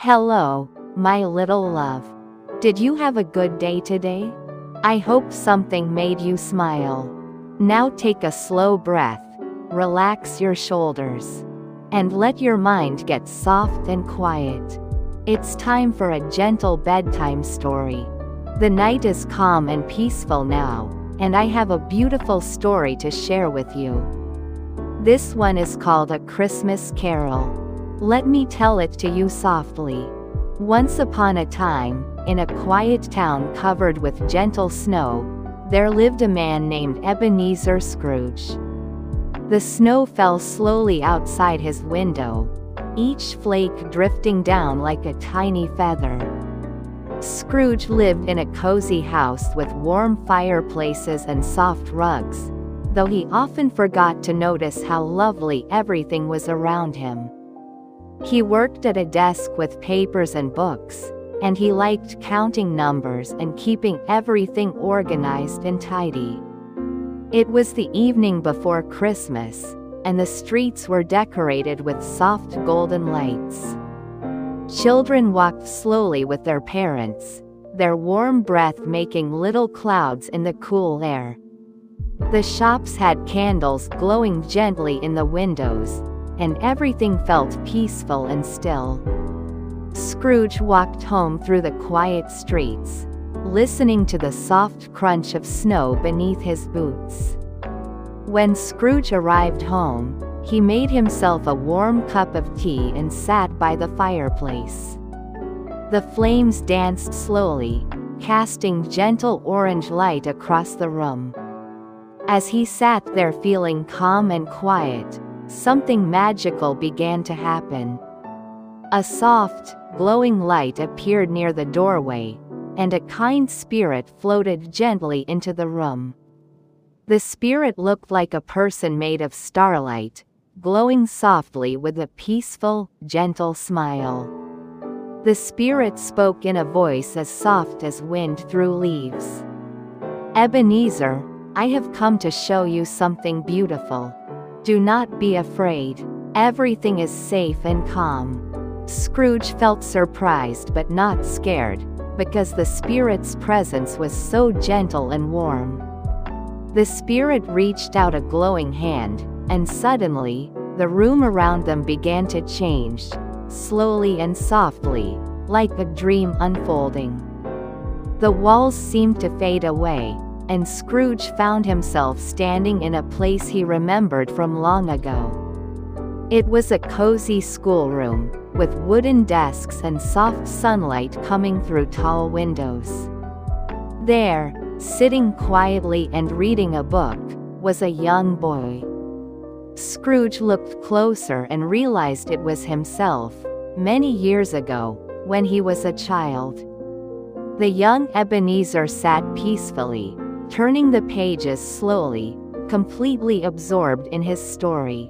Hello, my little love. Did you have a good day today? I hope something made you smile. Now take a slow breath, relax your shoulders, and let your mind get soft and quiet. It's time for a gentle bedtime story. The night is calm and peaceful now, and I have a beautiful story to share with you. This one is called A Christmas Carol. Let me tell it to you softly. Once upon a time, in a quiet town covered with gentle snow, there lived a man named Ebenezer Scrooge. The snow fell slowly outside his window, each flake drifting down like a tiny feather. Scrooge lived in a cozy house with warm fireplaces and soft rugs, though he often forgot to notice how lovely everything was around him. He worked at a desk with papers and books, and he liked counting numbers and keeping everything organized and tidy. It was the evening before Christmas, and the streets were decorated with soft golden lights. Children walked slowly with their parents, their warm breath making little clouds in the cool air. The shops had candles glowing gently in the windows, and everything felt peaceful and still. Scrooge walked home through the quiet streets, listening to the soft crunch of snow beneath his boots. When Scrooge arrived home, he made himself a warm cup of tea and sat by the fireplace. The flames danced slowly, casting gentle orange light across the room. As he sat there feeling calm and quiet, something magical began to happen. A soft, glowing light appeared near the doorway, and a kind spirit floated gently into the room. The spirit looked like a person made of starlight, glowing softly with a peaceful, gentle smile. The spirit spoke in a voice as soft as wind through leaves. "Ebenezer, I have come to show you something beautiful. Do not be afraid. Everything is safe and calm." Scrooge felt surprised but not scared, because the spirit's presence was so gentle and warm. The spirit reached out a glowing hand, and suddenly, the room around them began to change, slowly and softly, like a dream unfolding. The walls seemed to fade away, and Scrooge found himself standing in a place he remembered from long ago. It was a cozy schoolroom, with wooden desks and soft sunlight coming through tall windows. There, sitting quietly and reading a book, was a young boy. Scrooge looked closer and realized it was himself, many years ago, when he was a child. The young Ebenezer sat peacefully, turning the pages slowly, completely absorbed in his story.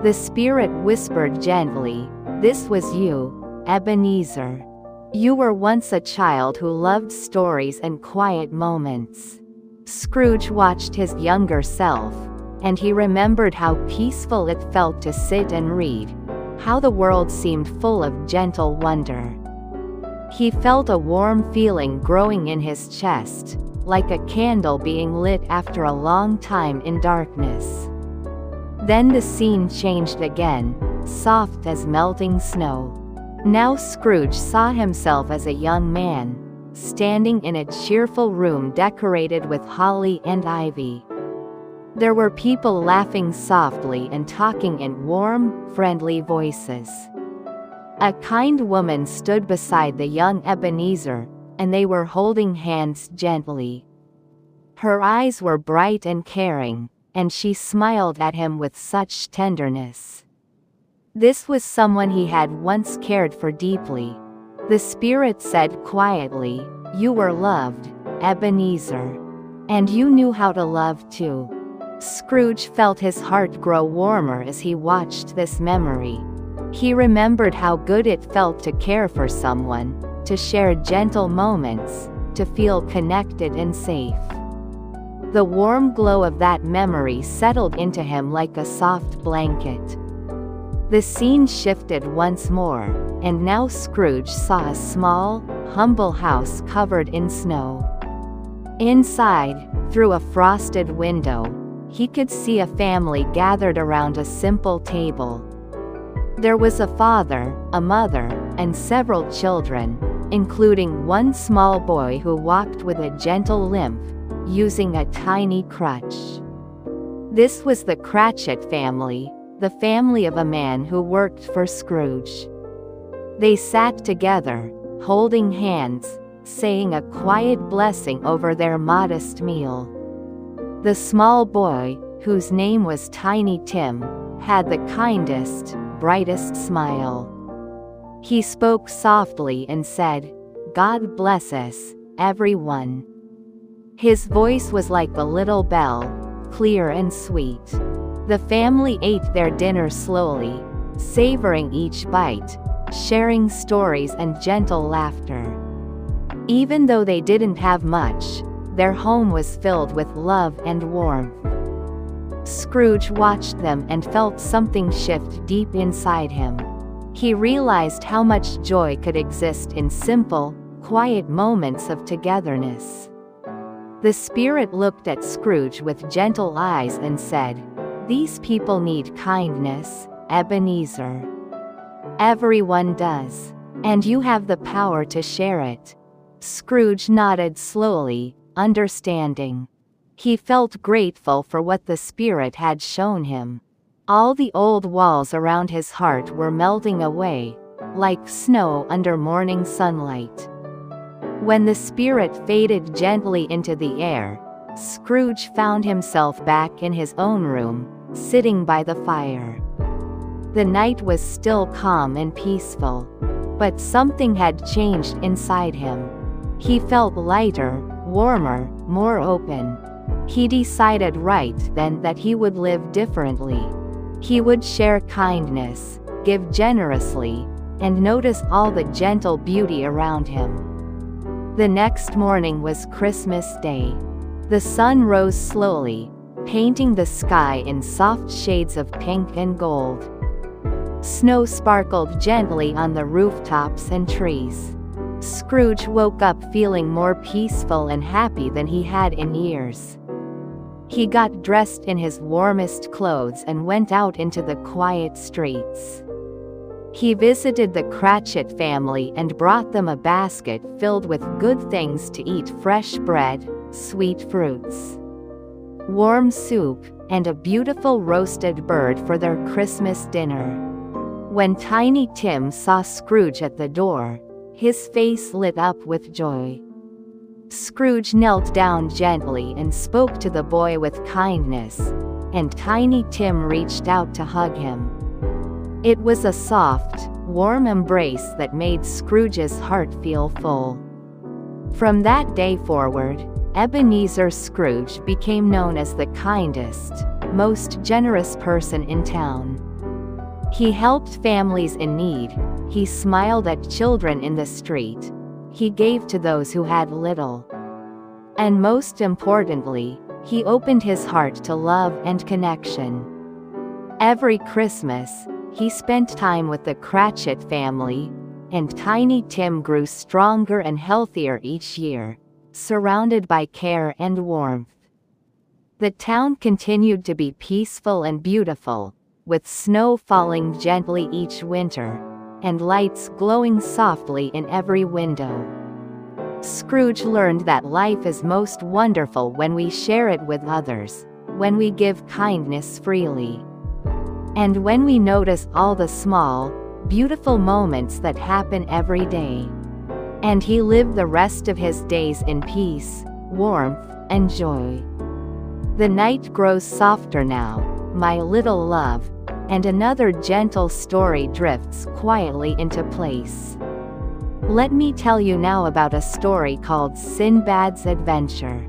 The spirit whispered gently, "This was you, Ebenezer. You were once a child who loved stories and quiet moments." Scrooge watched his younger self, and he remembered how peaceful it felt to sit and read, how the world seemed full of gentle wonder. He felt a warm feeling growing in his chest, like a candle being lit after a long time in darkness. Then the scene changed again, soft as melting snow. Now Scrooge saw himself as a young man, standing in a cheerful room decorated with holly and ivy. There were people laughing softly and talking in warm, friendly voices. A kind woman stood beside the young Ebenezer, and they were holding hands gently. Her eyes were bright and caring, and she smiled at him with such tenderness. This was someone he had once cared for deeply. The spirit said quietly, "You were loved, Ebenezer. And you knew how to love too." Scrooge felt his heart grow warmer as he watched this memory. He remembered how good it felt to care for someone, to share gentle moments, to feel connected and safe. The warm glow of that memory settled into him like a soft blanket. The scene shifted once more, and now Scrooge saw a small, humble house covered in snow. Inside, through a frosted window, he could see a family gathered around a simple table. There was a father, a mother, and several children, including one small boy who walked with a gentle limp, using a tiny crutch. This was the Cratchit family, the family of a man who worked for Scrooge. They sat together, holding hands, saying a quiet blessing over their modest meal. The small boy, whose name was Tiny Tim, had the kindest, brightest smile. He spoke softly and said, "God bless us, everyone." His voice was like a little bell, clear and sweet. The family ate their dinner slowly, savoring each bite, sharing stories and gentle laughter. Even though they didn't have much, their home was filled with love and warmth. Scrooge watched them and felt something shift deep inside him. He realized how much joy could exist in simple, quiet moments of togetherness. The spirit looked at Scrooge with gentle eyes and said, "These people need kindness, Ebenezer. Everyone does. And you have the power to share it." Scrooge nodded slowly, understanding. He felt grateful for what the spirit had shown him. All the old walls around his heart were melting away, like snow under morning sunlight. When the spirit faded gently into the air, Scrooge found himself back in his own room, sitting by the fire. The night was still calm and peaceful, but something had changed inside him. He felt lighter, warmer, more open. He decided right then that he would live differently. He would share kindness, give generously, and notice all the gentle beauty around him. The next morning was Christmas Day. The sun rose slowly, painting the sky in soft shades of pink and gold. Snow sparkled gently on the rooftops and trees. Scrooge woke up feeling more peaceful and happy than he had in years. He got dressed in his warmest clothes and went out into the quiet streets. He visited the Cratchit family and brought them a basket filled with good things to eat: fresh bread, sweet fruits, warm soup, and a beautiful roasted bird for their Christmas dinner. When Tiny Tim saw Scrooge at the door, his face lit up with joy. Scrooge knelt down gently and spoke to the boy with kindness, and Tiny Tim reached out to hug him. It was a soft, warm embrace that made Scrooge's heart feel full. From that day forward, Ebenezer Scrooge became known as the kindest, most generous person in town. He helped families in need, he smiled at children in the street, he gave to those who had little. And most importantly, he opened his heart to love and connection. Every Christmas, he spent time with the Cratchit family, and Tiny Tim grew stronger and healthier each year, surrounded by care and warmth. The town continued to be peaceful and beautiful, with snow falling gently each winter, and lights glowing softly in every window. Scrooge learned that life is most wonderful when we share it with others, when we give kindness freely, and when we notice all the small, beautiful moments that happen every day. And he lived the rest of his days in peace, warmth, and joy. The night grows softer now, my little love, and another gentle story drifts quietly into place. Let me tell you now about a story called Sindbad's Adventure.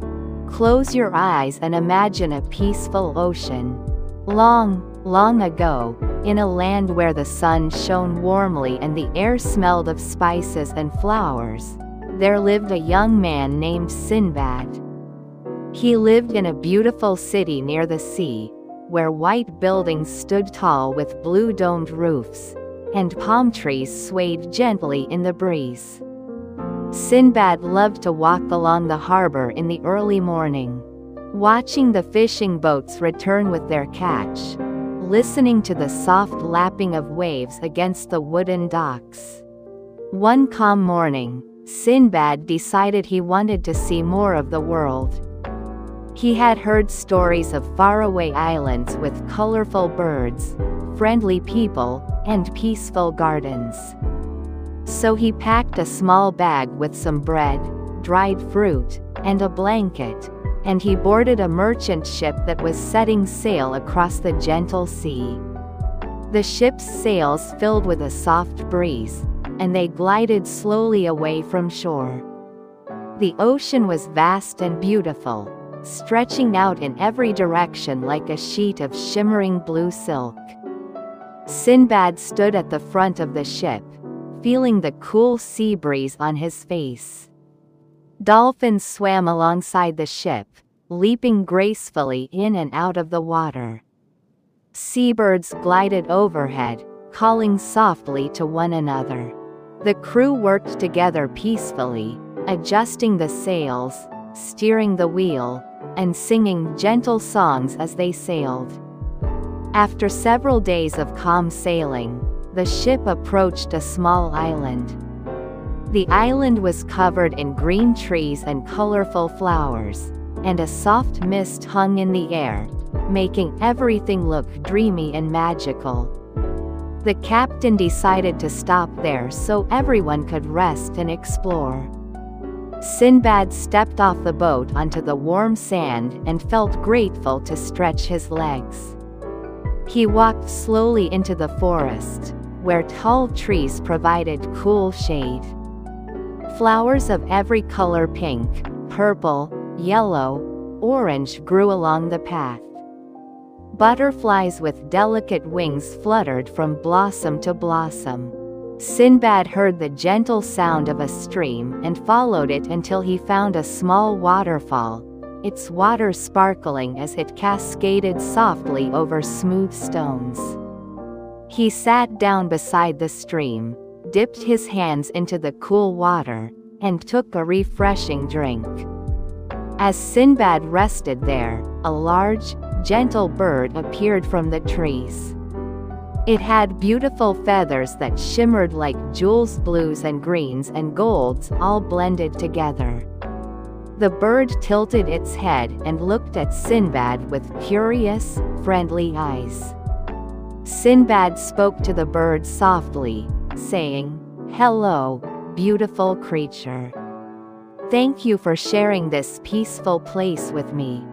Close your eyes and imagine a peaceful ocean. Long, long ago, in a land where the sun shone warmly and the air smelled of spices and flowers, there lived a young man named Sindbad. He lived in a beautiful city near the sea, where white buildings stood tall with blue-domed roofs, and palm trees swayed gently in the breeze. Sindbad loved to walk along the harbor in the early morning, watching the fishing boats return with their catch, listening to the soft lapping of waves against the wooden docks. One calm morning, Sindbad decided he wanted to see more of the world. He had heard stories of faraway islands with colorful birds, friendly people, and peaceful gardens. So he packed a small bag with some bread, dried fruit, and a blanket, and he boarded a merchant ship that was setting sail across the gentle sea. The ship's sails filled with a soft breeze, and they glided slowly away from shore. The ocean was vast and beautiful, stretching out in every direction like a sheet of shimmering blue silk. Sindbad stood at the front of the ship, feeling the cool sea breeze on his face. Dolphins swam alongside the ship, leaping gracefully in and out of the water. Seabirds glided overhead, calling softly to one another. The crew worked together peacefully, adjusting the sails, steering the wheel, and singing gentle songs as they sailed. After several days of calm sailing, the ship approached a small island. The island was covered in green trees and colorful flowers, and a soft mist hung in the air, making everything look dreamy and magical. The captain decided to stop there so everyone could rest and explore. Sindbad stepped off the boat onto the warm sand and felt grateful to stretch his legs. He walked slowly into the forest, where tall trees provided cool shade. Flowers of every color, pink, purple, yellow, orange, grew along the path. Butterflies with delicate wings fluttered from blossom to blossom. Sindbad heard the gentle sound of a stream and followed it until he found a small waterfall, its water sparkling as it cascaded softly over smooth stones. He sat down beside the stream, dipped his hands into the cool water, and took a refreshing drink. As Sindbad rested there, a large, gentle bird appeared from the trees. It had beautiful feathers that shimmered like jewels, blues and greens and golds all blended together. The bird tilted its head and looked at Sindbad with curious, friendly eyes. Sindbad spoke to the bird softly, saying, "Hello, beautiful creature. Thank you for sharing this peaceful place with me."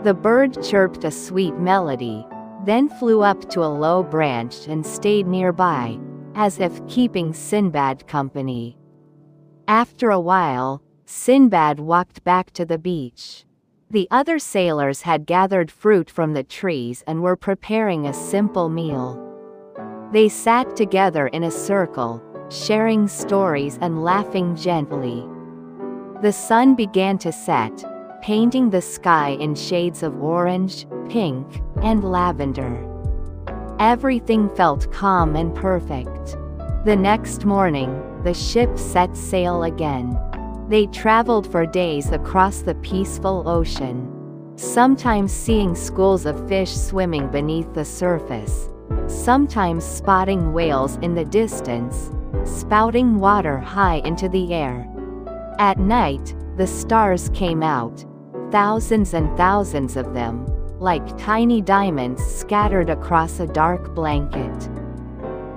The bird chirped a sweet melody, then flew up to a low branch and stayed nearby, as if keeping Sindbad company. After a while, Sindbad walked back to the beach. The other sailors had gathered fruit from the trees and were preparing a simple meal. They sat together in a circle, sharing stories and laughing gently. The sun began to set, painting the sky in shades of orange, pink, and lavender. Everything felt calm and perfect. The next morning, the ship set sail again. They traveled for days across the peaceful ocean, sometimes seeing schools of fish swimming beneath the surface, sometimes spotting whales in the distance, spouting water high into the air. At night, the stars came out, thousands and thousands of them, like tiny diamonds scattered across a dark blanket.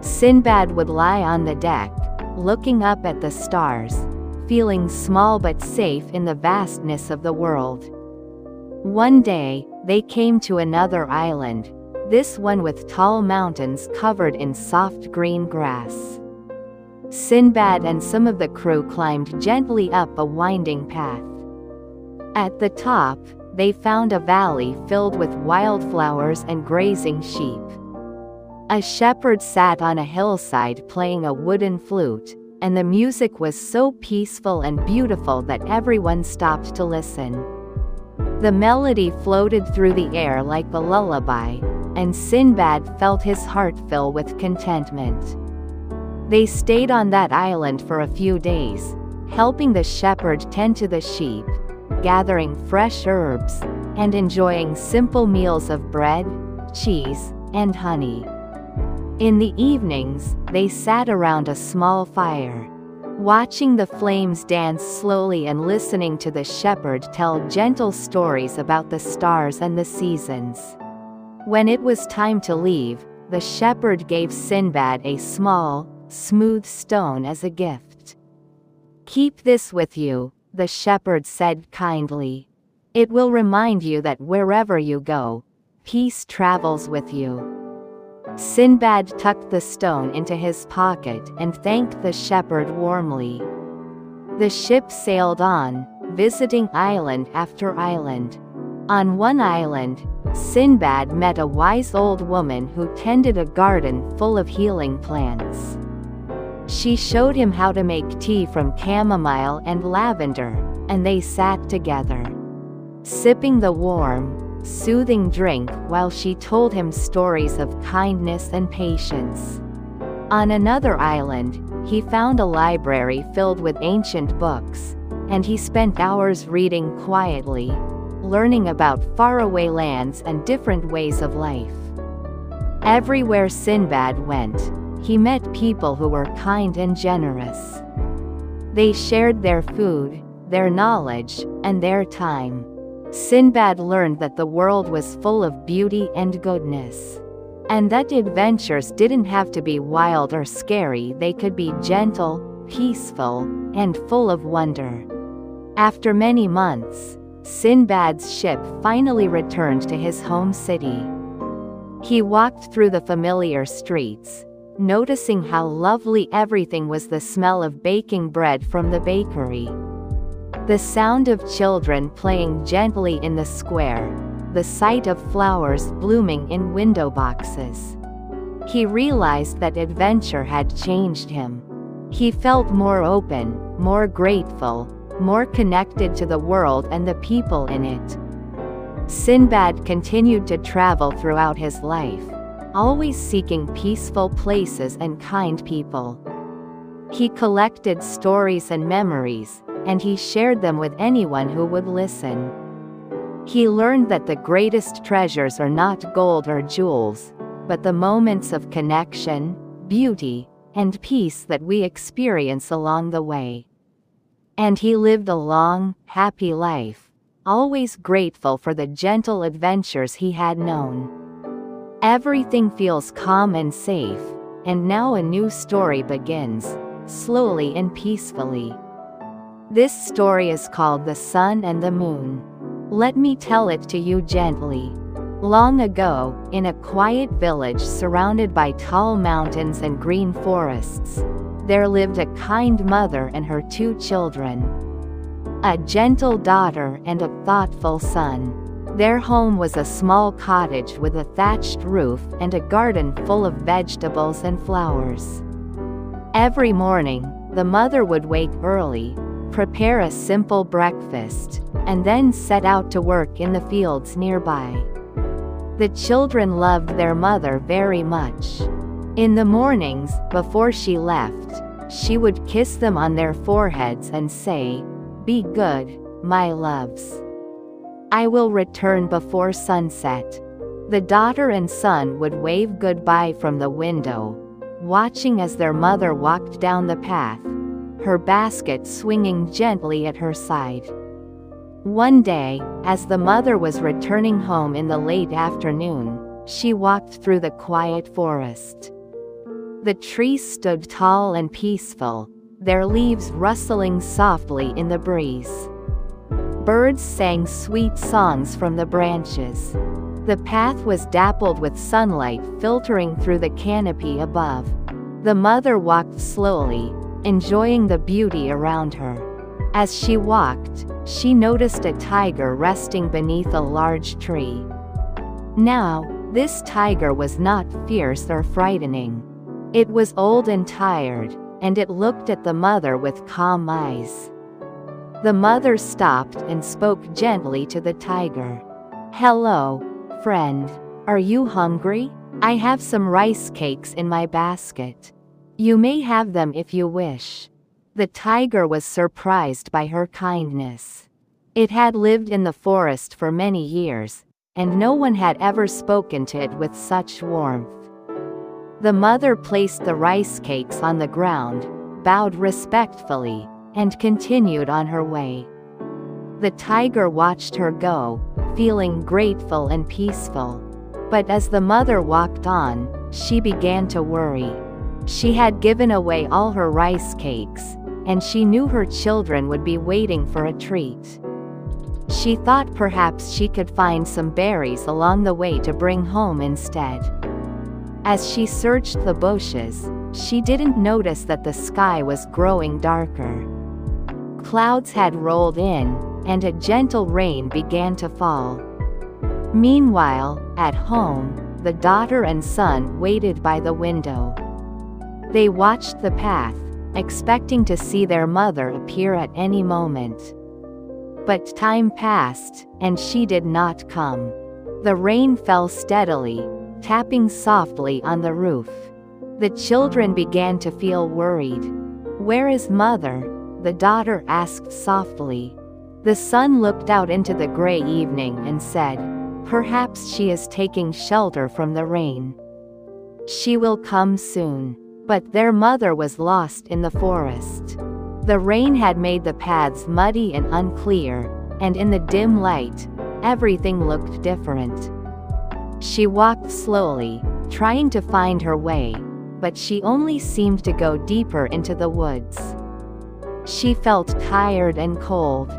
Sindbad would lie on the deck, looking up at the stars, feeling small but safe in the vastness of the world. One day, they came to another island, this one with tall mountains covered in soft green grass. Sindbad and some of the crew climbed gently up a winding path. At the top, they found a valley filled with wildflowers and grazing sheep. A shepherd sat on a hillside playing a wooden flute, and the music was so peaceful and beautiful that everyone stopped to listen. The melody floated through the air like a lullaby, and Sindbad felt his heart fill with contentment. They stayed on that island for a few days, helping the shepherd tend to the sheep, gathering fresh herbs, and enjoying simple meals of bread, cheese, and honey. In the evenings, they sat around a small fire, watching the flames dance slowly and listening to the shepherd tell gentle stories about the stars and the seasons. When it was time to leave, the shepherd gave Sindbad a small, smooth stone as a gift. "Keep this with you," the shepherd said kindly. "It will remind you that wherever you go, peace travels with you." Sindbad tucked the stone into his pocket and thanked the shepherd warmly. The ship sailed on, visiting island after island. On one island, Sindbad met a wise old woman who tended a garden full of healing plants. She showed him how to make tea from chamomile and lavender, and they sat together, sipping the warm, soothing drink while she told him stories of kindness and patience. On another island, he found a library filled with ancient books, and he spent hours reading quietly, learning about faraway lands and different ways of life. Everywhere Sindbad went, he met people who were kind and generous. They shared their food, their knowledge, and their time. Sindbad learned that the world was full of beauty and goodness, and that adventures didn't have to be wild or scary. They could be gentle, peaceful, and full of wonder. After many months, Sindbad's ship finally returned to his home city. He walked through the familiar streets, noticing how lovely everything was: the smell of baking bread from the bakery, the sound of children playing gently in the square, the sight of flowers blooming in window boxes. He realized that adventure had changed him. He felt more open, more grateful, more connected to the world and the people in it. Sindbad continued to travel throughout his life, always seeking peaceful places and kind people. He collected stories and memories, and he shared them with anyone who would listen. He learned that the greatest treasures are not gold or jewels, but the moments of connection, beauty, and peace that we experience along the way. And he lived a long, happy life, always grateful for the gentle adventures he had known. Everything feels calm and safe, and now a new story begins, slowly and peacefully. This story is called The Sun and the Moon. Let me tell it to you gently. Long ago, in a quiet village surrounded by tall mountains and green forests, there lived a kind mother and her 2 children. A gentle daughter and a thoughtful son. Their home was a small cottage with a thatched roof and a garden full of vegetables and flowers. Every morning, the mother would wake early, prepare a simple breakfast, and then set out to work in the fields nearby. The children loved their mother very much. In the mornings, before she left, she would kiss them on their foreheads and say, "Be good, my loves. I will return before sunset." The daughter and son would wave goodbye from the window, watching as their mother walked down the path, her basket swinging gently at her side. One day, as the mother was returning home in the late afternoon, she walked through the quiet forest. The trees stood tall and peaceful, their leaves rustling softly in the breeze. Birds sang sweet songs from the branches. The path was dappled with sunlight filtering through the canopy above. The mother walked slowly, enjoying the beauty around her. As she walked, she noticed a tiger resting beneath a large tree. Now, this tiger was not fierce or frightening. It was old and tired, and it looked at the mother with calm eyes. The mother stopped and spoke gently to the tiger. "Hello, friend. Are you hungry? I have some rice cakes in my basket. You may have them if you wish." The tiger was surprised by her kindness. It had lived in the forest for many years, and no one had ever spoken to it with such warmth. The mother placed the rice cakes on the ground, bowed respectfully, and continued on her way. The tiger watched her go, feeling grateful and peaceful. But as the mother walked on, she began to worry. She had given away all her rice cakes, and she knew her children would be waiting for a treat. She thought perhaps she could find some berries along the way to bring home instead. As she searched the bushes, she didn't notice that the sky was growing darker. Clouds had rolled in, and a gentle rain began to fall. Meanwhile, at home, the daughter and son waited by the window. They watched the path, expecting to see their mother appear at any moment. But time passed, and she did not come. The rain fell steadily, tapping softly on the roof. The children began to feel worried. "Where is mother?" the daughter asked softly. The son looked out into the gray evening and said, "Perhaps she is taking shelter from the rain. She will come soon." But their mother was lost in the forest. The rain had made the paths muddy and unclear, and in the dim light, everything looked different. She walked slowly, trying to find her way, but she only seemed to go deeper into the woods. She felt tired and cold.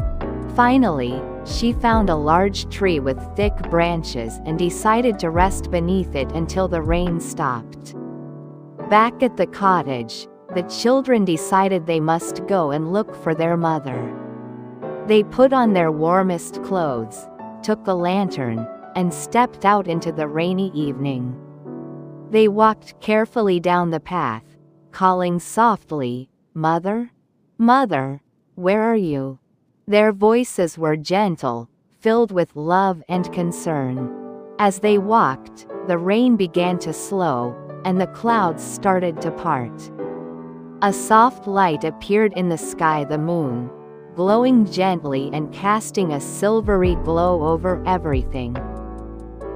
Finally, she found a large tree with thick branches and decided to rest beneath it until the rain stopped. Back at the cottage, the children decided they must go and look for their mother. They put on their warmest clothes, took a lantern, and stepped out into the rainy evening. They walked carefully down the path, calling softly, "Mother? Mother, where are you?" Their voices were gentle, filled with love and concern. As they walked, the rain began to slow, and the clouds started to part. A soft light appeared in the sky, the moon, glowing gently and casting a silvery glow over everything.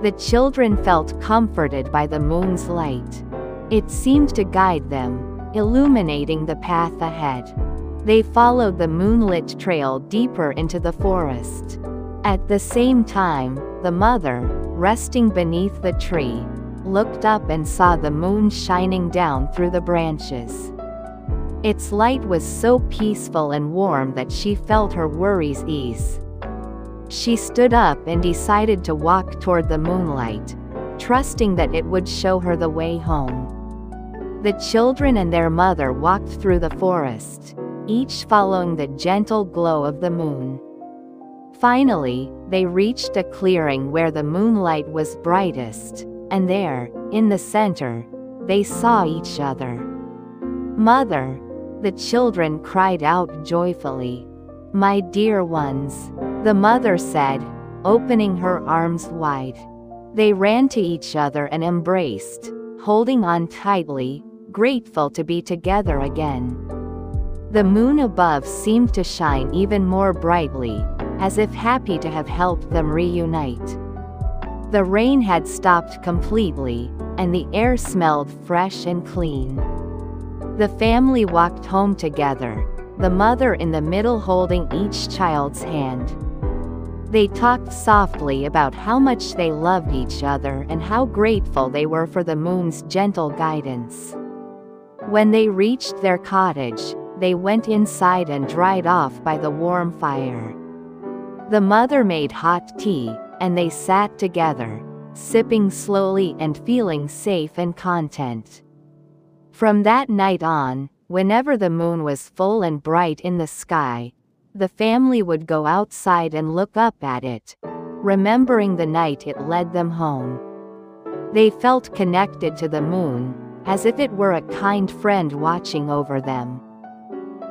The children felt comforted by the moon's light. It seemed to guide them, illuminating the path ahead. They followed the moonlit trail deeper into the forest. At the same time, the mother, resting beneath the tree, looked up and saw the moon shining down through the branches. Its light was so peaceful and warm that she felt her worries ease. She stood up and decided to walk toward the moonlight, trusting that it would show her the way home. The children and their mother walked through the forest, each following the gentle glow of the moon. Finally, they reached a clearing where the moonlight was brightest, and there, in the center, they saw each other. "Mother!" the children cried out joyfully. "My dear ones," the mother said, opening her arms wide. They ran to each other and embraced, holding on tightly, grateful to be together again. The moon above seemed to shine even more brightly, as if happy to have helped them reunite. The rain had stopped completely, and the air smelled fresh and clean. The family walked home together, the mother in the middle holding each child's hand. They talked softly about how much they loved each other and how grateful they were for the moon's gentle guidance. When they reached their cottage, they went inside and dried off by the warm fire. The mother made hot tea, and they sat together, sipping slowly and feeling safe and content. From that night on, whenever the moon was full and bright in the sky, the family would go outside and look up at it, remembering the night it led them home. They felt connected to the moon, as if it were a kind friend watching over them.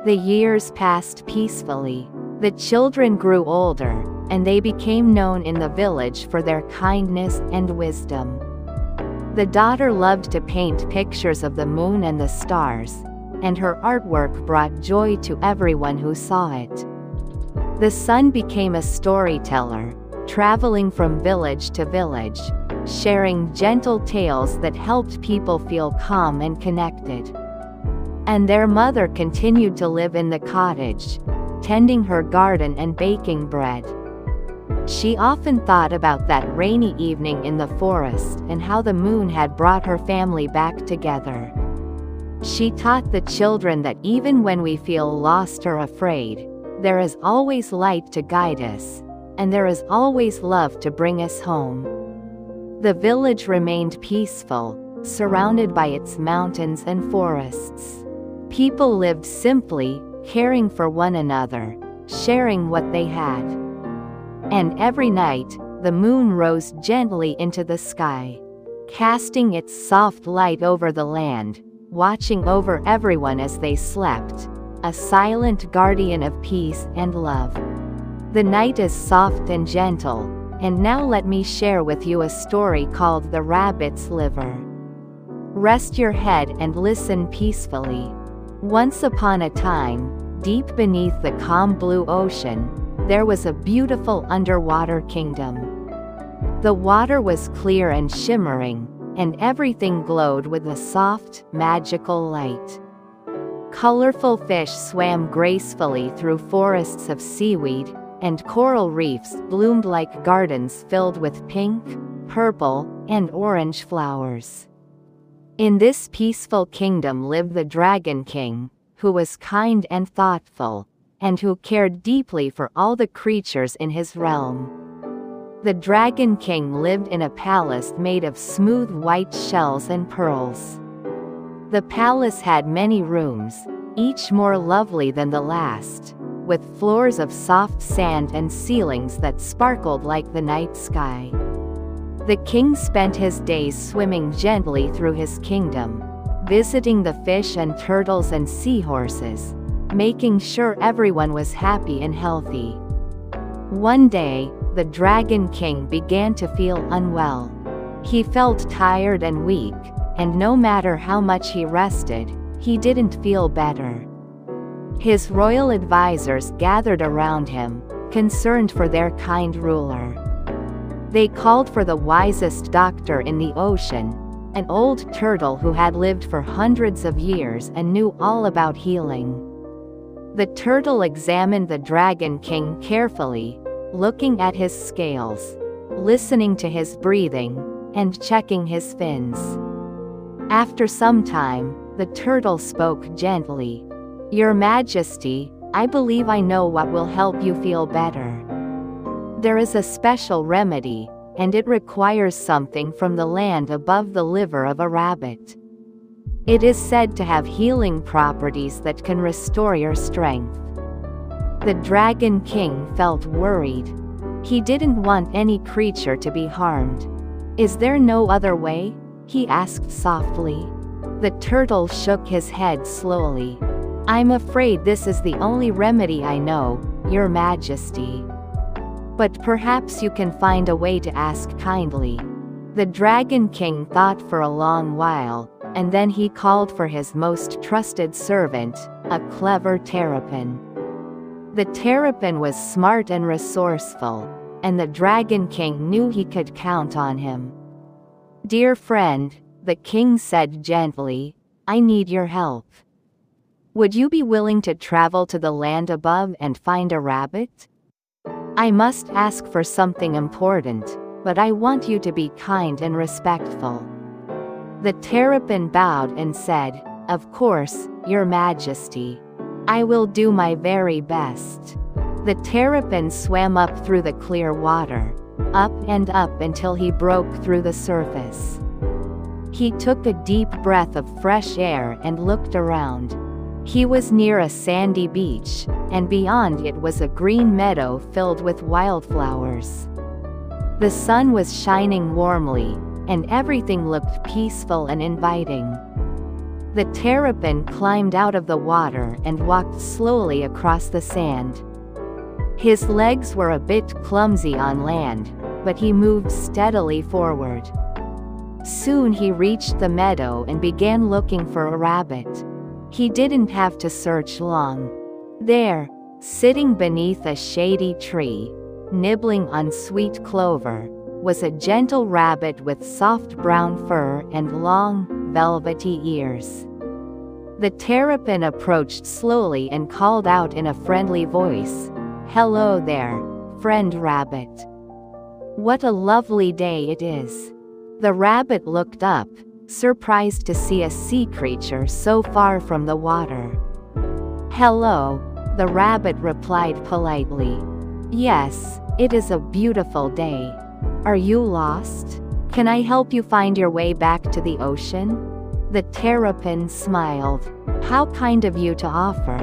The years passed peacefully. The children grew older, and they became known in the village for their kindness and wisdom. The daughter loved to paint pictures of the moon and the stars, and her artwork brought joy to everyone who saw it. The son became a storyteller, traveling from village to village, sharing gentle tales that helped people feel calm and connected. And their mother continued to live in the cottage, tending her garden and baking bread. She often thought about that rainy evening in the forest and how the moon had brought her family back together. She taught the children that even when we feel lost or afraid, there is always light to guide us, and there is always love to bring us home. The village remained peaceful, surrounded by its mountains and forests. People lived simply, caring for one another, sharing what they had. And every night, the moon rose gently into the sky, casting its soft light over the land, watching over everyone as they slept, a silent guardian of peace and love. The night is soft and gentle, and now let me share with you a story called The Rabbit's Liver. Rest your head and listen peacefully. Once upon a time, deep beneath the calm blue ocean, there was a beautiful underwater kingdom. The water was clear and shimmering, and everything glowed with a soft, magical light. Colorful fish swam gracefully through forests of seaweed, and coral reefs bloomed like gardens filled with pink, purple, and orange flowers. In this peaceful kingdom lived the Dragon King, who was kind and thoughtful, and who cared deeply for all the creatures in his realm. The Dragon King lived in a palace made of smooth white shells and pearls. The palace had many rooms, each more lovely than the last, with floors of soft sand and ceilings that sparkled like the night sky. The king spent his days swimming gently through his kingdom, visiting the fish and turtles and seahorses, making sure everyone was happy and healthy. One day, the Dragon King began to feel unwell. He felt tired and weak, and no matter how much he rested, he didn't feel better. His royal advisors gathered around him, concerned for their kind ruler. They called for the wisest doctor in the ocean, an old turtle who had lived for hundreds of years and knew all about healing. The turtle examined the Dragon King carefully, looking at his scales, listening to his breathing, and checking his fins. After some time, the turtle spoke gently. "Your Majesty, I believe I know what will help you feel better. There is a special remedy, and it requires something from the land above the liver of a rabbit. It is said to have healing properties that can restore your strength." The Dragon King felt worried. He didn't want any creature to be harmed. "Is there no other way?" he asked softly. The turtle shook his head slowly. "I'm afraid this is the only remedy I know, Your Majesty. But perhaps you can find a way to ask kindly." The Dragon King thought for a long while, and then he called for his most trusted servant, a clever terrapin. The terrapin was smart and resourceful, and the Dragon King knew he could count on him. "Dear friend," the king said gently, "I need your help. Would you be willing to travel to the land above and find a rabbit? I must ask for something important, but I want you to be kind and respectful." The terrapin bowed and said, "Of course, Your Majesty. I will do my very best." The terrapin swam up through the clear water, up and up until he broke through the surface. He took a deep breath of fresh air and looked around. He was near a sandy beach, and beyond it was a green meadow filled with wildflowers. The sun was shining warmly, and everything looked peaceful and inviting. The terrapin climbed out of the water and walked slowly across the sand. His legs were a bit clumsy on land, but he moved steadily forward. Soon he reached the meadow and began looking for a rabbit. He didn't have to search long. There, sitting beneath a shady tree, nibbling on sweet clover, was a gentle rabbit with soft brown fur and long, velvety ears. The terrapin approached slowly and called out in a friendly voice, "Hello there, friend rabbit. What a lovely day it is." The rabbit looked up, surprised to see a sea creature so far from the water. "Hello," the rabbit replied politely. "Yes, it is a beautiful day. Are you lost? Can I help you find your way back to the ocean?" The terrapin smiled. "How kind of you to offer.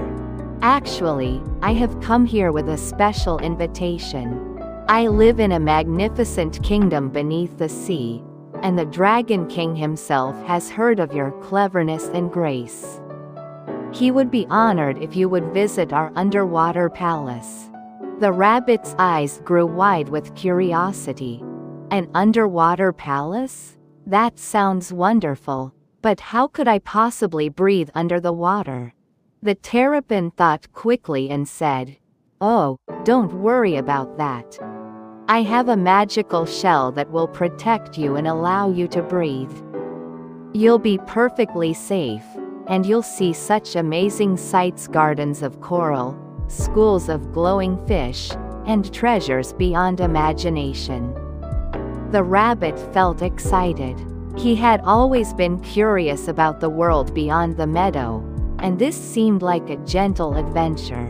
Actually, I have come here with a special invitation. I live in a magnificent kingdom beneath the sea, and the Dragon King himself has heard of your cleverness and grace. He would be honored if you would visit our underwater palace." The rabbit's eyes grew wide with curiosity. "An underwater palace? That sounds wonderful, but how could I possibly breathe under the water?" The terrapin thought quickly and said, "Oh, don't worry about that. I have a magical shell that will protect you and allow you to breathe. You'll be perfectly safe, and you'll see such amazing sights: gardens of coral, schools of glowing fish, and treasures beyond imagination." The rabbit felt excited. He had always been curious about the world beyond the meadow, and this seemed like a gentle adventure.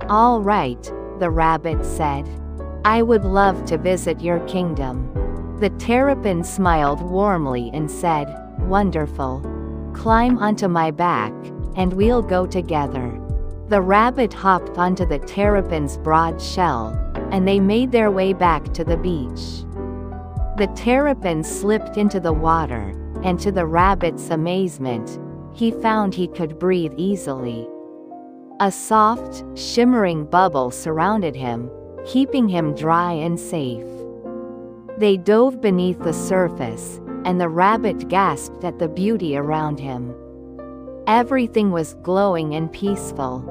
"All right," the rabbit said. "I would love to visit your kingdom." The terrapin smiled warmly and said, "Wonderful. Climb onto my back, and we'll go together." The rabbit hopped onto the terrapin's broad shell, and they made their way back to the beach. The terrapin slipped into the water, and to the rabbit's amazement, he found he could breathe easily. A soft, shimmering bubble surrounded him, keeping him dry and safe. They dove beneath the surface, and the rabbit gasped at the beauty around him. Everything was glowing and peaceful.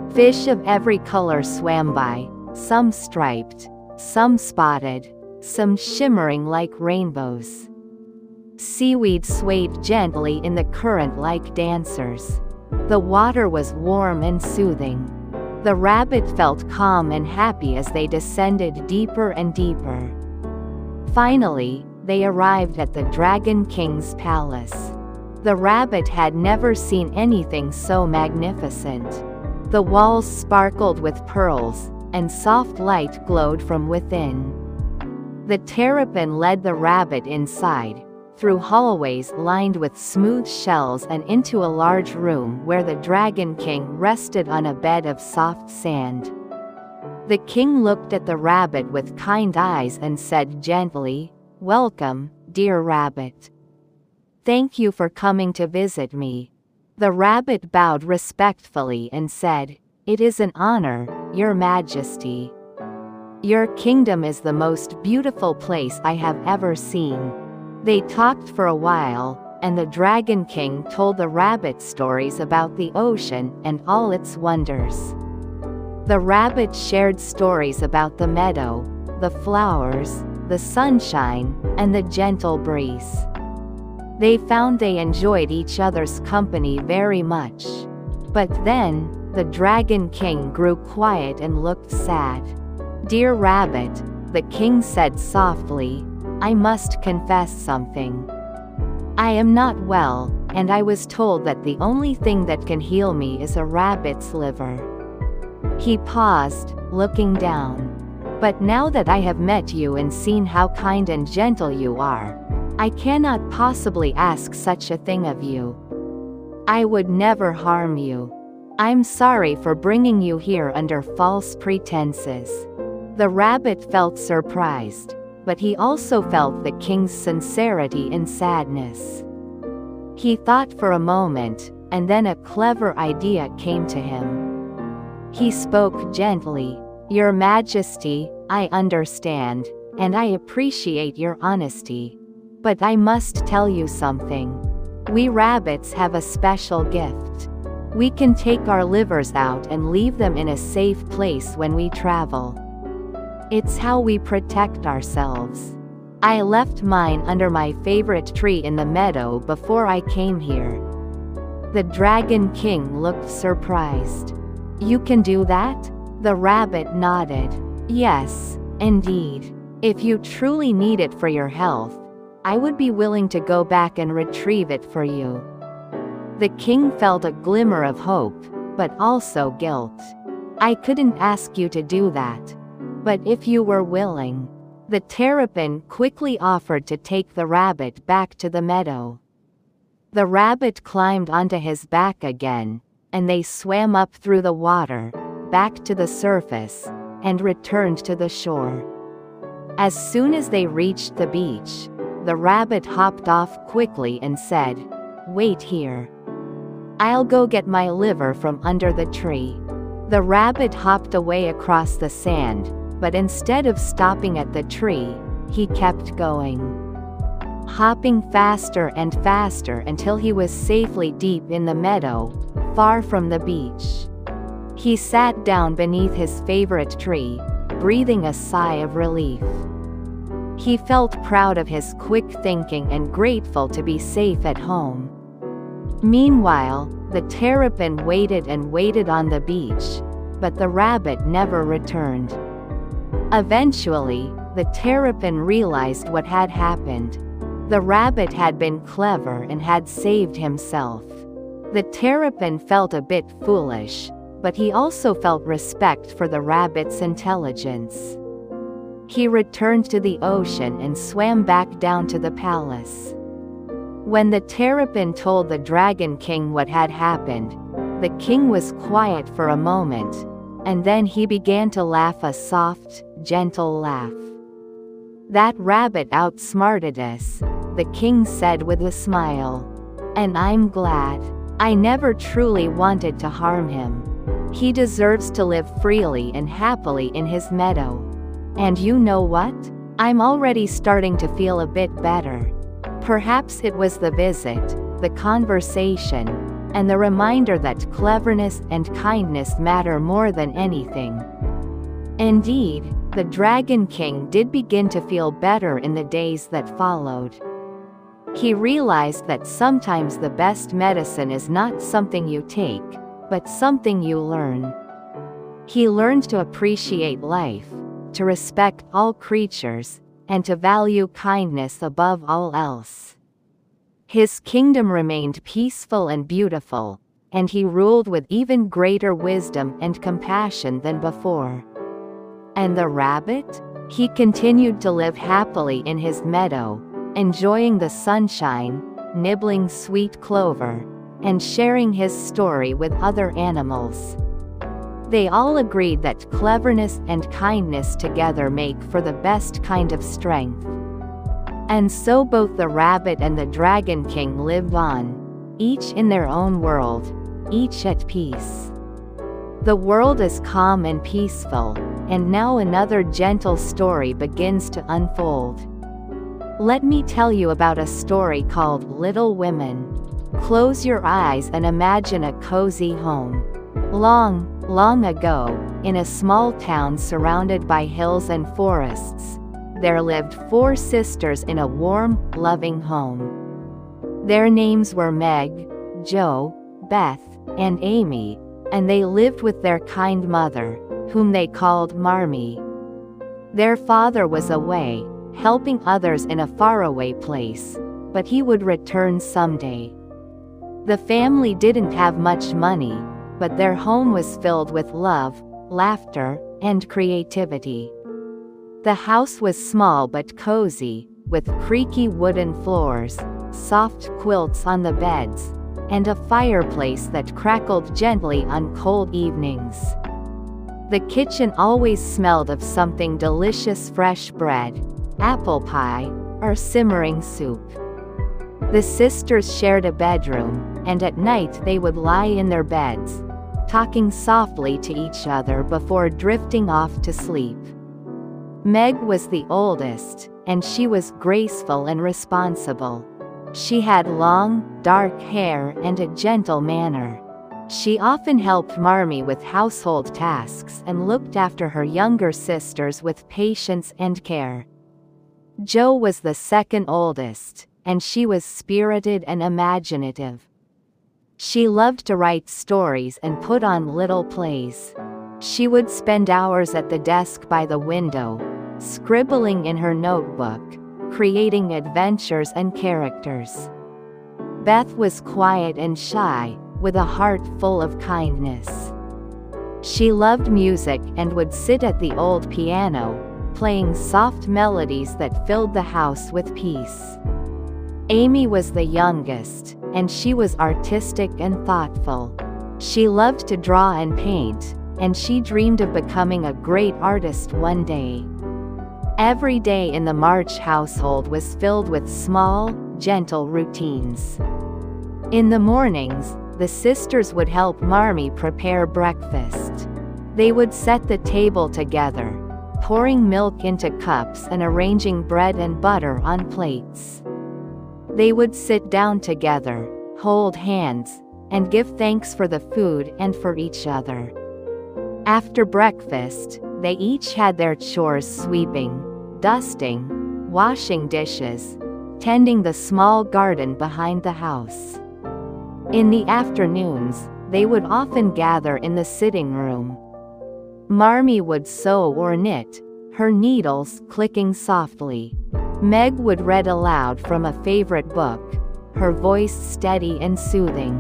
Fish of every color swam by, some striped, some spotted, some shimmering like rainbows. Seaweed swayed gently in the current like dancers. The water was warm and soothing. The rabbit felt calm and happy as they descended deeper and deeper. Finally, they arrived at the Dragon King's palace. The rabbit had never seen anything so magnificent. The walls sparkled with pearls, and soft light glowed from within. The terrapin led the rabbit inside, through hallways lined with smooth shells and into a large room where the Dragon King rested on a bed of soft sand. The king looked at the rabbit with kind eyes and said gently, "Welcome, dear rabbit. Thank you for coming to visit me." The rabbit bowed respectfully and said, "It is an honor, Your Majesty. Your kingdom is the most beautiful place I have ever seen." They talked for a while, and the Dragon King told the rabbit stories about the ocean and all its wonders. The rabbit shared stories about the meadow, the flowers, the sunshine, and the gentle breeze. They found they enjoyed each other's company very much. But then, the Dragon King grew quiet and looked sad. "Dear rabbit," the king said softly, "I must confess something. I am not well, and I was told that the only thing that can heal me is a rabbit's liver." He paused, looking down. "But now that I have met you and seen how kind and gentle you are, I cannot possibly ask such a thing of you. I would never harm you. I'm sorry for bringing you here under false pretenses." The rabbit felt surprised, but he also felt the king's sincerity and sadness. He thought for a moment, and then a clever idea came to him. He spoke gently, "Your Majesty, I understand, and I appreciate your honesty. But I must tell you something. We rabbits have a special gift. We can take our livers out and leave them in a safe place when we travel. It's how we protect ourselves. I left mine under my favorite tree in the meadow before I came here." The Dragon King looked surprised. "You can do that?" The rabbit nodded. "Yes, indeed. If you truly need it for your health, I would be willing to go back and retrieve it for you." The king felt a glimmer of hope, but also guilt. "I couldn't ask you to do that. But if you were willing." The terrapin quickly offered to take the rabbit back to the meadow. The rabbit climbed onto his back again, and they swam up through the water, back to the surface, and returned to the shore. As soon as they reached the beach, the rabbit hopped off quickly and said, "Wait here. I'll go get my liver from under the tree." The rabbit hopped away across the sand, but instead of stopping at the tree, he kept going, hopping faster and faster until he was safely deep in the meadow, far from the beach. He sat down beneath his favorite tree, breathing a sigh of relief. He felt proud of his quick thinking and grateful to be safe at home. Meanwhile, the terrapin waited and waited on the beach, but the rabbit never returned. Eventually, the terrapin realized what had happened. The rabbit had been clever and had saved himself. The terrapin felt a bit foolish, but he also felt respect for the rabbit's intelligence. He returned to the ocean and swam back down to the palace. When the terrapin told the Dragon King what had happened, the king was quiet for a moment, and then he began to laugh a soft, gentle laugh. "That rabbit outsmarted us," the king said with a smile. "And I'm glad. I never truly wanted to harm him. He deserves to live freely and happily in his meadow. And you know what? I'm already starting to feel a bit better. Perhaps it was the visit, the conversation, and the reminder that cleverness and kindness matter more than anything." Indeed, the Dragon King did begin to feel better in the days that followed. He realized that sometimes the best medicine is not something you take, but something you learn. He learned to appreciate life, to respect all creatures, and to value kindness above all else. His kingdom remained peaceful and beautiful, and he ruled with even greater wisdom and compassion than before. And the rabbit? He continued to live happily in his meadow, enjoying the sunshine, nibbling sweet clover, and sharing his story with other animals. They all agreed that cleverness and kindness together make for the best kind of strength. And so both the rabbit and the Dragon King lived on, each in their own world, each at peace. The world is calm and peaceful, and now another gentle story begins to unfold. Let me tell you about a story called Little Women. Close your eyes and imagine a cozy home. Long, long ago, in a small town surrounded by hills and forests, there lived 4 sisters in a warm, loving home. Their names were Meg, Jo, Beth, and Amy, and they lived with their kind mother, whom they called Marmee. Their father was away, helping others in a faraway place, but he would return someday. The family didn't have much money, but their home was filled with love, laughter, and creativity. The house was small but cozy, with creaky wooden floors, soft quilts on the beds, and a fireplace that crackled gently on cold evenings. The kitchen always smelled of something delicious: fresh bread, apple pie, or simmering soup. The sisters shared a bedroom, and at night they would lie in their beds, talking softly to each other before drifting off to sleep. Meg was the oldest, and she was graceful and responsible. She had long, dark hair and a gentle manner. She often helped Marmee with household tasks and looked after her younger sisters with patience and care. Jo was the second oldest, and she was spirited and imaginative. She loved to write stories and put on little plays. She would spend hours at the desk by the window, scribbling in her notebook, creating adventures and characters. Beth was quiet and shy, with a heart full of kindness. She loved music and would sit at the old piano, playing soft melodies that filled the house with peace. Amy was the youngest, and she was artistic and thoughtful. She loved to draw and paint, and she dreamed of becoming a great artist one day. Every day in the March household was filled with small, gentle routines. In the mornings, the sisters would help Marmee prepare breakfast. They would set the table together, pouring milk into cups and arranging bread and butter on plates. They would sit down together, hold hands, and give thanks for the food and for each other. After breakfast, they each had their chores: sweeping, dusting, washing dishes, tending the small garden behind the house. In the afternoons, they would often gather in the sitting room. Marmee would sew or knit, her needles clicking softly. Meg would read aloud from a favorite book, her voice steady and soothing.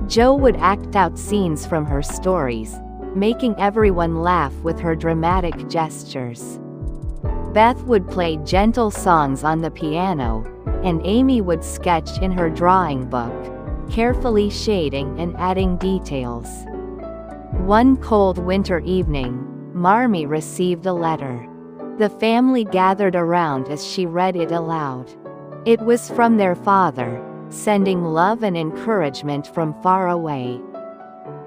Jo would act out scenes from her stories, making everyone laugh with her dramatic gestures. Beth would play gentle songs on the piano, and Amy would sketch in her drawing book, carefully shading and adding details. One cold winter evening, Marmee received a letter. The family gathered around as she read it aloud. It was from their father, sending love and encouragement from far away.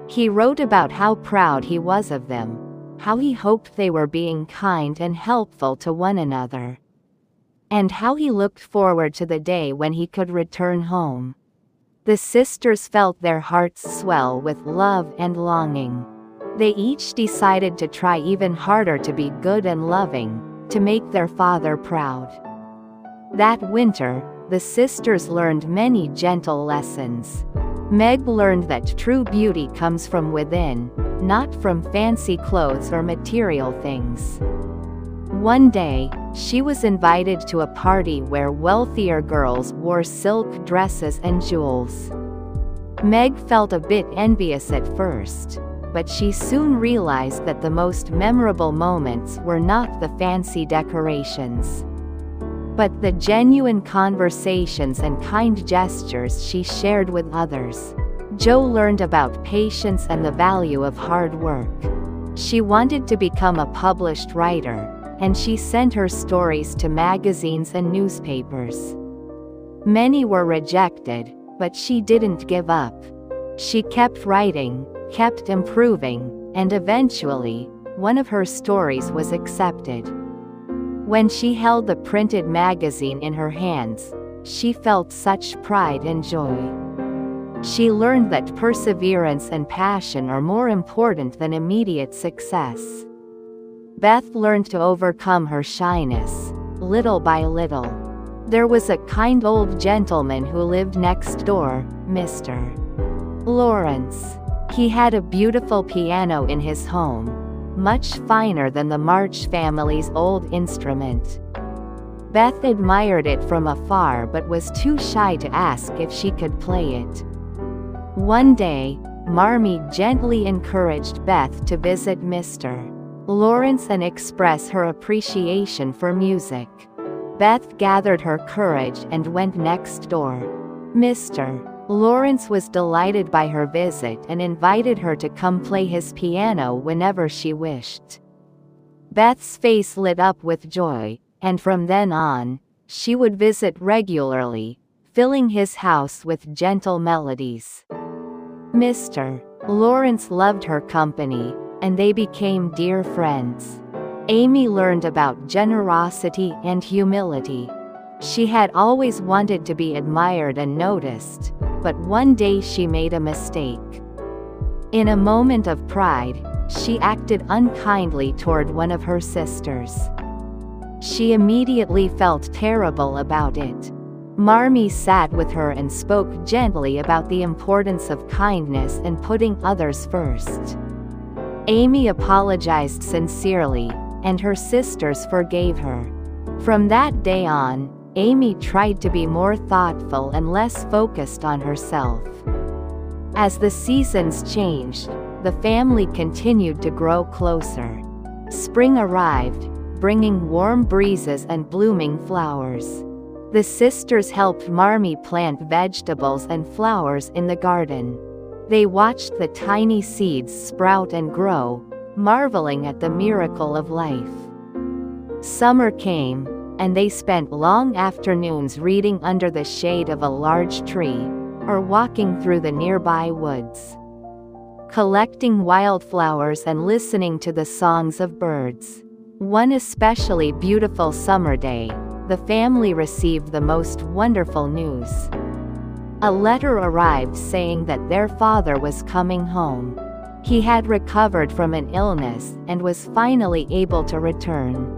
He wrote about how proud he was of them, how he hoped they were being kind and helpful to one another, and how he looked forward to the day when he could return home. The sisters felt their hearts swell with love and longing. They each decided to try even harder to be good and loving, to make their father proud. That winter, the sisters learned many gentle lessons. Meg learned that true beauty comes from within, not from fancy clothes or material things. One day, she was invited to a party where wealthier girls wore silk dresses and jewels. Meg felt a bit envious at first, but she soon realized that the most memorable moments were not the fancy decorations, but the genuine conversations and kind gestures she shared with others. Jo learned about patience and the value of hard work. She wanted to become a published writer, and she sent her stories to magazines and newspapers. Many were rejected, but she didn't give up. She kept writing, kept improving, and eventually, one of her stories was accepted. When she held the printed magazine in her hands, she felt such pride and joy. She learned that perseverance and passion are more important than immediate success. Beth learned to overcome her shyness, little by little. There was a kind old gentleman who lived next door, Mr. Lawrence. He had a beautiful piano in his home, much finer than the March family's old instrument. Beth admired it from afar but was too shy to ask if she could play it. One day, Marmee gently encouraged Beth to visit Mr. Lawrence and express her appreciation for music. Beth gathered her courage and went next door. Mr. Lawrence was delighted by her visit and invited her to come play his piano whenever she wished. Beth's face lit up with joy, and from then on, she would visit regularly, filling his house with gentle melodies. Mr. Lawrence loved her company, and they became dear friends. Amy learned about generosity and humility. She had always wanted to be admired and noticed, but one day she made a mistake. In a moment of pride, she acted unkindly toward one of her sisters. She immediately felt terrible about it. Marmee sat with her and spoke gently about the importance of kindness and putting others first. Amy apologized sincerely, and her sisters forgave her. From that day on, Amy tried to be more thoughtful and less focused on herself. As the seasons changed, the family continued to grow closer. Spring arrived, bringing warm breezes and blooming flowers. The sisters helped Marmee plant vegetables and flowers in the garden. They watched the tiny seeds sprout and grow, marveling at the miracle of life. Summer came, and they spent long afternoons reading under the shade of a large tree, or walking through the nearby woods, collecting wildflowers and listening to the songs of birds. One especially beautiful summer day, the family received the most wonderful news. A letter arrived saying that their father was coming home. He had recovered from an illness and was finally able to return.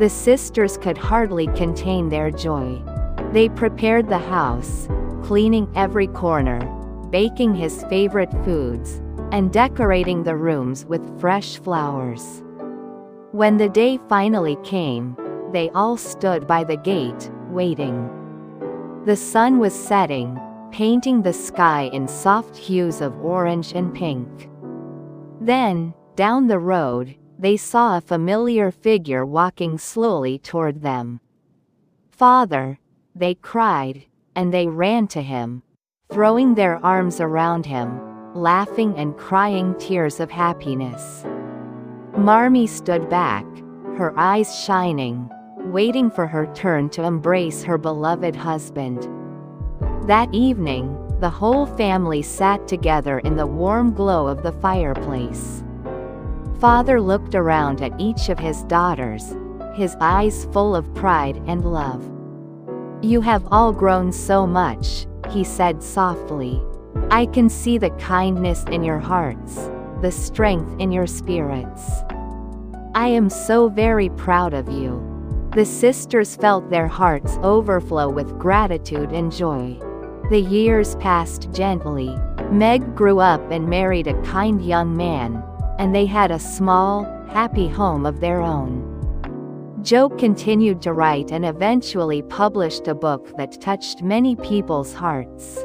The sisters could hardly contain their joy. They prepared the house, cleaning every corner, baking his favorite foods, and decorating the rooms with fresh flowers. When the day finally came, they all stood by the gate, waiting. The sun was setting, painting the sky in soft hues of orange and pink. Then, down the road, they saw a familiar figure walking slowly toward them. "Father!" they cried, and they ran to him, throwing their arms around him, laughing and crying tears of happiness. Marmee stood back, her eyes shining, waiting for her turn to embrace her beloved husband. That evening, the whole family sat together in the warm glow of the fireplace. Father looked around at each of his daughters, his eyes full of pride and love. "You have all grown so much," he said softly. "I can see the kindness in your hearts, the strength in your spirits. I am so very proud of you." The sisters felt their hearts overflow with gratitude and joy. The years passed gently. Meg grew up and married a kind young man, and they had a small, happy home of their own. Joe continued to write and eventually published a book that touched many people's hearts.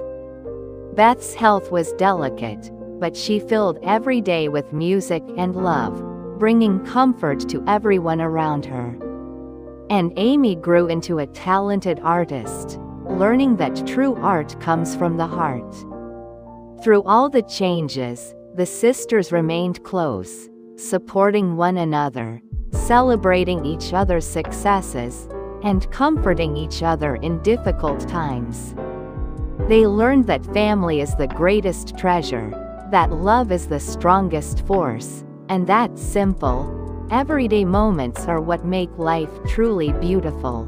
Beth's health was delicate, but she filled every day with music and love, bringing comfort to everyone around her. And Amy grew into a talented artist, learning that true art comes from the heart. Through all the changes, the sisters remained close, supporting one another, celebrating each other's successes, and comforting each other in difficult times. They learned that family is the greatest treasure, that love is the strongest force, and that simple, everyday moments are what make life truly beautiful.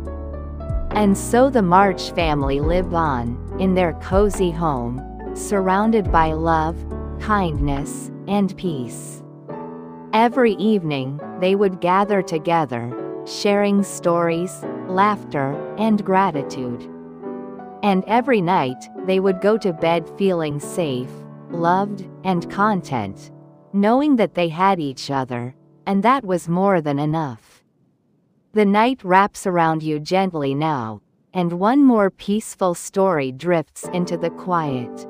And so the March family lived on, in their cozy home, surrounded by love, kindness, and peace. Every evening, they would gather together, sharing stories, laughter, and gratitude. And every night, they would go to bed feeling safe, loved, and content, knowing that they had each other, and that was more than enough. The night wraps around you gently now, and one more peaceful story drifts into the quiet.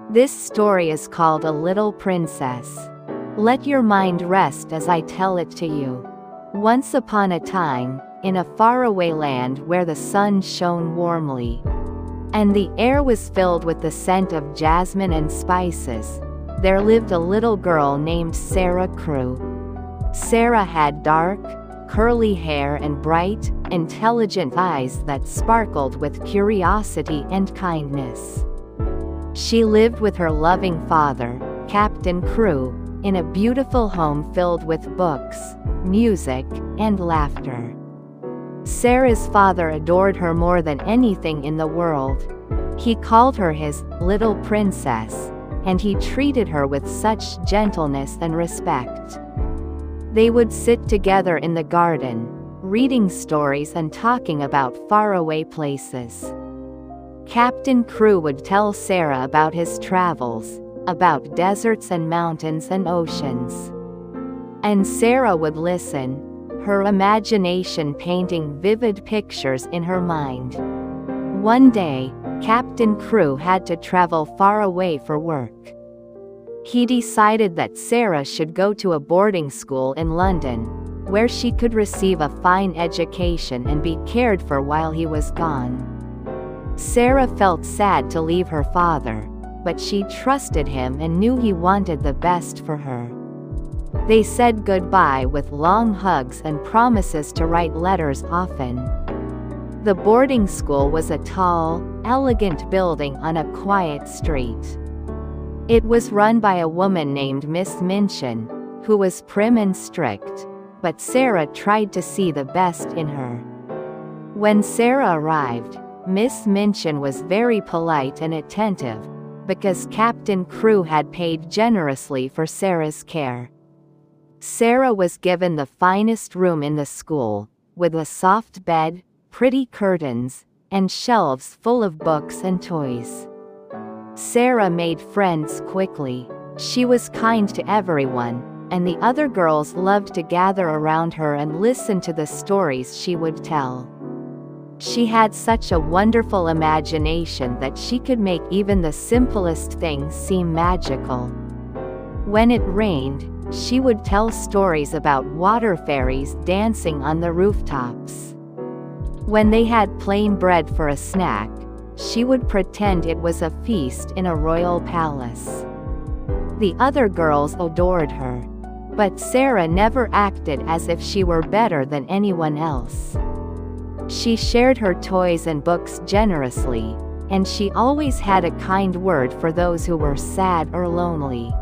This story is called A Little Princess. Let your mind rest as I tell it to you. Once upon a time, in a faraway land where the sun shone warmly, and the air was filled with the scent of jasmine and spices, there lived a little girl named Sarah Crew. Sarah had dark, curly hair and bright, intelligent eyes that sparkled with curiosity and kindness. She lived with her loving father, Captain Crew, in a beautiful home filled with books, music, and laughter. Sarah's father adored her more than anything in the world. He called her his little princess, and he treated her with such gentleness and respect. They would sit together in the garden, reading stories and talking about faraway places. Captain Crew would tell Sarah about his travels, about deserts and mountains and oceans. And Sarah would listen, her imagination painting vivid pictures in her mind. One day, Captain Crew had to travel far away for work. He decided that Sarah should go to a boarding school in London, where she could receive a fine education and be cared for while he was gone. Sarah felt sad to leave her father, but she trusted him and knew he wanted the best for her. They said goodbye with long hugs and promises to write letters often. The boarding school was a tall, elegant building on a quiet street. It was run by a woman named Miss Minchin, who was prim and strict, but Sarah tried to see the best in her. When Sarah arrived, Miss Minchin was very polite and attentive, because Captain Crew had paid generously for Sarah's care. Sarah was given the finest room in the school, with a soft bed, pretty curtains, and shelves full of books and toys. Sarah made friends quickly. She was kind to everyone, and the other girls loved to gather around her and listen to the stories she would tell. She had such a wonderful imagination that she could make even the simplest things seem magical. When it rained, she would tell stories about water fairies dancing on the rooftops. When they had plain bread for a snack, she would pretend it was a feast in a royal palace. The other girls adored her, but Sarah never acted as if she were better than anyone else. She shared her toys and books generously, and she always had a kind word for those who were sad or lonely.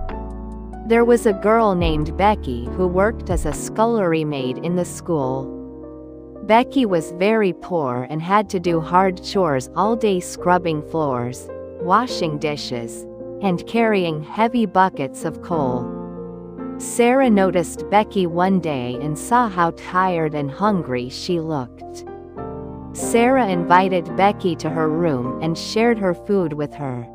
There was a girl named Becky who worked as a scullery maid in the school. Becky was very poor and had to do hard chores all day, scrubbing floors, washing dishes, and carrying heavy buckets of coal. Sarah noticed Becky one day and saw how tired and hungry she looked. Sarah invited Becky to her room and shared her food with her.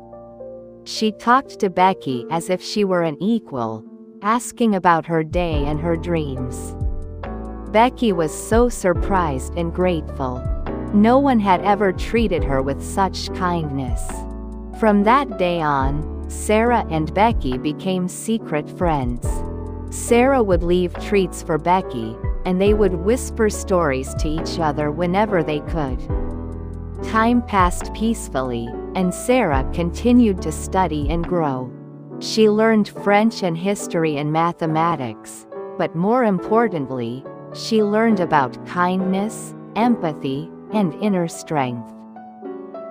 She talked to Becky as if she were an equal, asking about her day and her dreams. Becky was so surprised and grateful. No one had ever treated her with such kindness. From that day on, Sarah and Becky became secret friends. Sarah would leave treats for Becky, and they would whisper stories to each other whenever they could. Time passed peacefully, and Sarah continued to study and grow. She learned French and history and mathematics, but more importantly, she learned about kindness, empathy, and inner strength.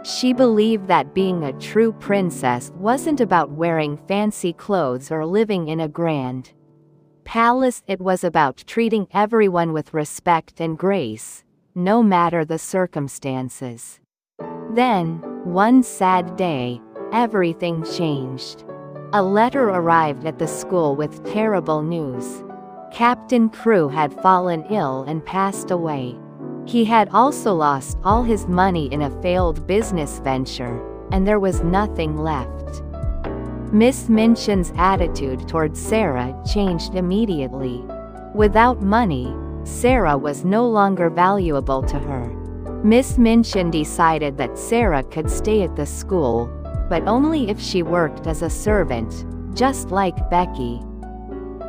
She believed that being a true princess wasn't about wearing fancy clothes or living in a grand palace. It was about treating everyone with respect and grace, no matter the circumstances. Then, one sad day, everything changed. A letter arrived at the school with terrible news. Captain Crew had fallen ill and passed away. He had also lost all his money in a failed business venture, and there was nothing left. Miss Minchin's attitude toward Sarah changed immediately. Without money, Sarah was no longer valuable to her. Miss Minchin decided that Sarah could stay at the school, but only if she worked as a servant, just like Becky.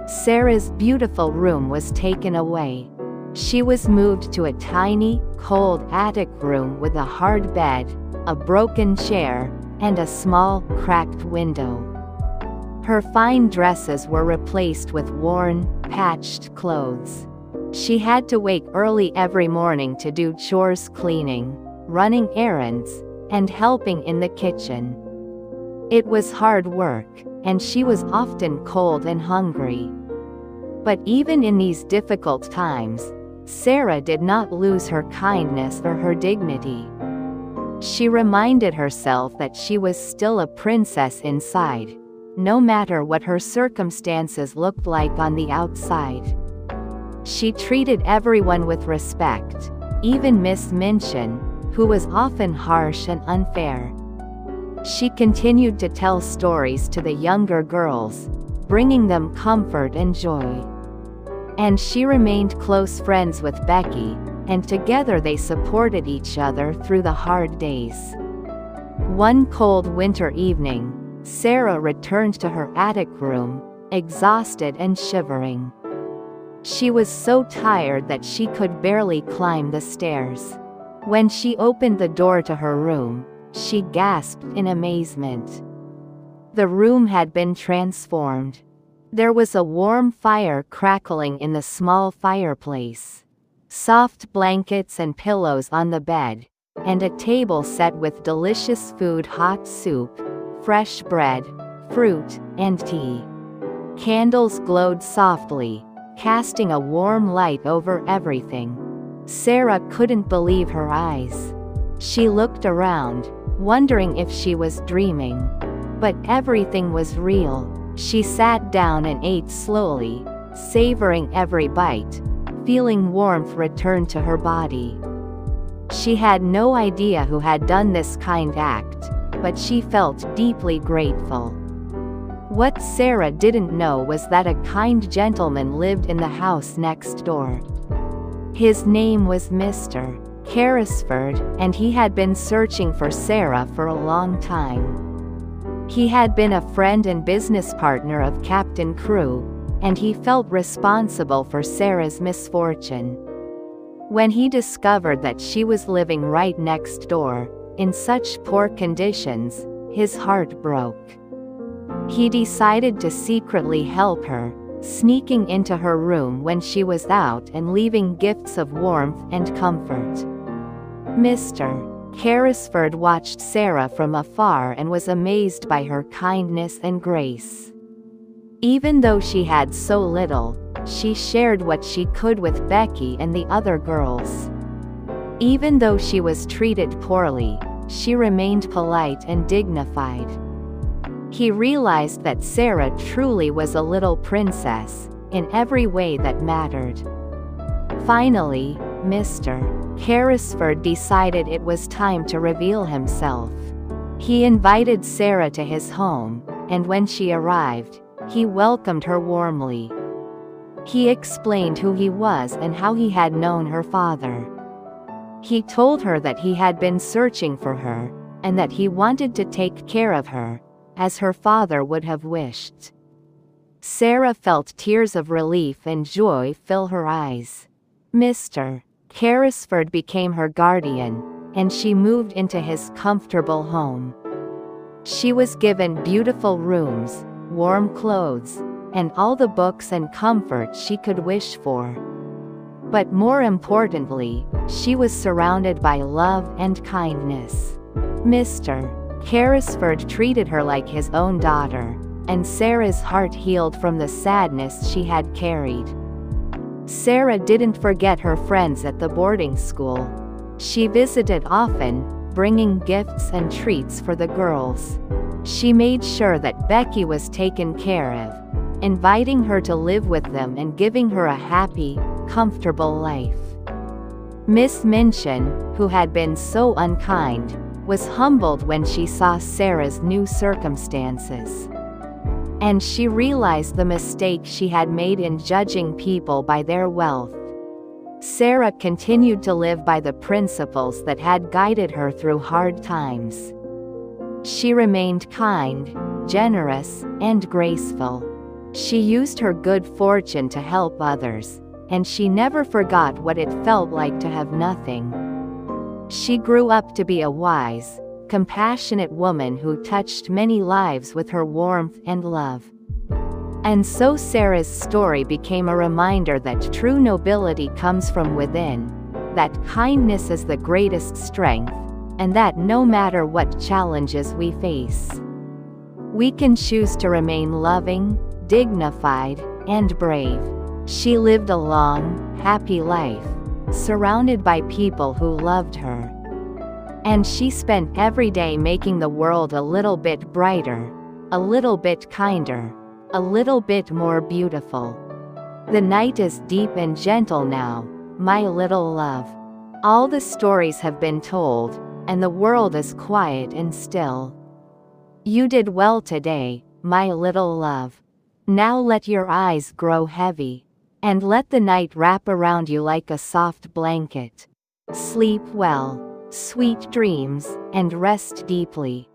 Sarah's beautiful room was taken away. She was moved to a tiny, cold attic room with a hard bed, a broken chair, and a small, cracked window. Her fine dresses were replaced with worn, patched clothes. She had to wake early every morning to do chores, cleaning, running errands, and helping in the kitchen. It was hard work, and she was often cold and hungry. But even in these difficult times, Sarah did not lose her kindness or her dignity. She reminded herself that she was still a princess inside, no matter what her circumstances looked like on the outside. She treated everyone with respect, even Miss Minchin, who was often harsh and unfair. She continued to tell stories to the younger girls, bringing them comfort and joy. And she remained close friends with Becky, and together they supported each other through the hard days. One cold winter evening, Sarah returned to her attic room, exhausted and shivering. She was so tired that she could barely climb the stairs. When she opened the door to her room, she gasped in amazement. The room had been transformed. There was a warm fire crackling in the small fireplace, soft blankets and pillows on the bed, and a table set with delicious food: hot soup, fresh bread, fruit, and tea. Candles glowed softly, casting a warm light over everything. Sarah couldn't believe her eyes. She looked around, wondering if she was dreaming. But everything was real. She sat down and ate slowly, savoring every bite, feeling warmth return to her body. She had no idea who had done this kind act, but she felt deeply grateful. What Sarah didn't know was that a kind gentleman lived in the house next door. His name was Mr. Carrisford, and he had been searching for Sarah for a long time. He had been a friend and business partner of Captain Crew, and he felt responsible for Sarah's misfortune. When he discovered that she was living right next door, in such poor conditions, his heart broke. He decided to secretly help her, sneaking into her room when she was out and leaving gifts of warmth and comfort. Mr. Carrisford watched Sarah from afar and was amazed by her kindness and grace. Even though she had so little, she shared what she could with Becky and the other girls. Even though she was treated poorly, she remained polite and dignified. He realized that Sarah truly was a little princess, in every way that mattered. Finally, Mr. Carrisford decided it was time to reveal himself. He invited Sarah to his home, and when she arrived, he welcomed her warmly. He explained who he was and how he had known her father. He told her that he had been searching for her, and that he wanted to take care of her, as her father would have wished. Sarah felt tears of relief and joy fill her eyes. Mr. Carrisford became her guardian, and she moved into his comfortable home. She was given beautiful rooms, warm clothes, and all the books and comfort she could wish for. But more importantly, she was surrounded by love and kindness. Mr. Carrisford treated her like his own daughter, and Sarah's heart healed from the sadness she had carried. Sarah didn't forget her friends at the boarding school. She visited often, bringing gifts and treats for the girls. She made sure that Becky was taken care of, inviting her to live with them and giving her a happy, comfortable life. Miss Minchin, who had been so unkind, was humbled when she saw Sarah's new circumstances. And she realized the mistake she had made in judging people by their wealth. Sarah continued to live by the principles that had guided her through hard times. She remained kind, generous, and graceful. She used her good fortune to help others, and she never forgot what it felt like to have nothing. She grew up to be a wise, compassionate woman who touched many lives with her warmth and love. And so Sarah's story became a reminder that true nobility comes from within, that kindness is the greatest strength, and that no matter what challenges we face, We can choose to remain loving, dignified, and brave. She lived a long, happy life, surrounded by people who loved her. And she spent every day making the world a little bit brighter, a little bit kinder, a little bit more beautiful. The night is deep and gentle now, my little love. All the stories have been told, and the world is quiet and still. You did well today, my little love. Now let your eyes grow heavy, and let the night wrap around you like a soft blanket. Sleep well, sweet dreams, and rest deeply.